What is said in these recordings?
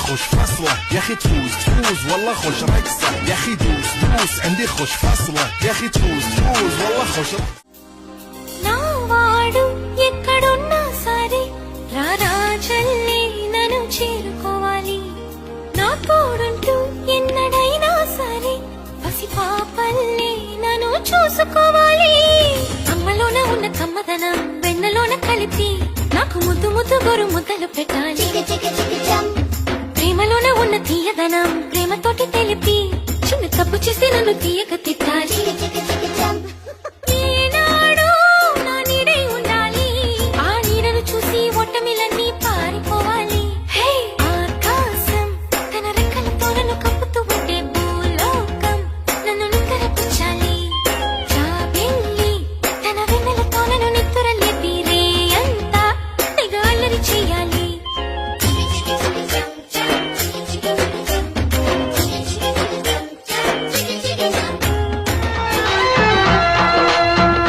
خوش فصلة يا اخي تفوز تفوز والله خوش رقصة يا اخي دوس دوس عندي خوش فصلة يا اخي تفوز تفوز والله خوش నావాడు ఎక్కడున్నా సరే రారా చల్లి నన్ను చేరుకోవాలి నా తోడుంటూ ఎన్నడైనా సరే పసిపాపల్లి నన్ను చూసుకోవాలి అమ్మలోన ఉన్న కమ్మదనం వెన్నలోన కలిపి నాకు ముద్దు ముద్దు గొరు ముద్దలు పెట్టాలి ప్రేమలోన ఉన్న తీయదనం ప్రేమతోటి తెలిపి చిన్న తప్పు చేసి నన్ను తీయక తిట్టాలి ఈనాడు నా నీడై ఉండాలి ఆ నీడను చూసి ఓటమిలన్నీ పారిపోవాలి హే ఆకాశం తన రెక్కలతో నన్ను కప్పుతూ ఉంటే భూలోకం నన్ను నిక్కరపుచ్చాలి జాబిల్లి తన వెన్నెలతో నన్ను నిద్రలేపి రేయంతా తెగ అల్లరి చెయ్యాలి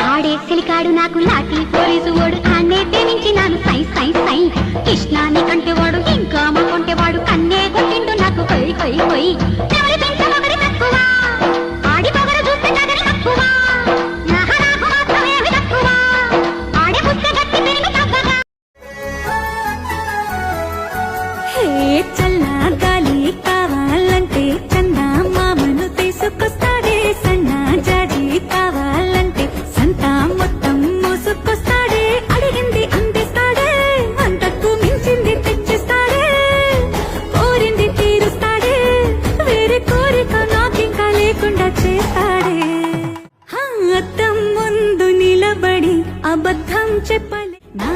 ఆడేసిలికాడు నాకు లాఠీ పోలీసు వాడు ఆన్నే ప్రేమించినాను సై సై సై కృష్ణాన్ని కంటేవాడు ఇంకా మా కొంటేవాడు కన్నే కొట్టిండు నాకు కొయ్ కొయ్ కొయ్ ఎవరి పెంట మొగరి తక్కువ ఆడి పొగరు చూస్తే నగరి తక్కువ నాకు మాత్రమేమి తక్కువ ఆడే పుట్ట గట్టి పెరిగి తగ్గగా హే చల్లా గాలి కావాలంటే చందా మామను తీసుకొస్తాడే సన్నా జాజి కావాలంటే సంతా మొత్తం మోసుకొస్తాడే అడిగింది అందిస్తాడే అంతకు మించింది తెచ్చిస్తాడే కోరింది తీరుస్తాడే వేరే కోరిక నాకింకా లేకుండా చేస్తాడే అద్దం ముందు నిలబడి అబద్ధం చెప్పలే నా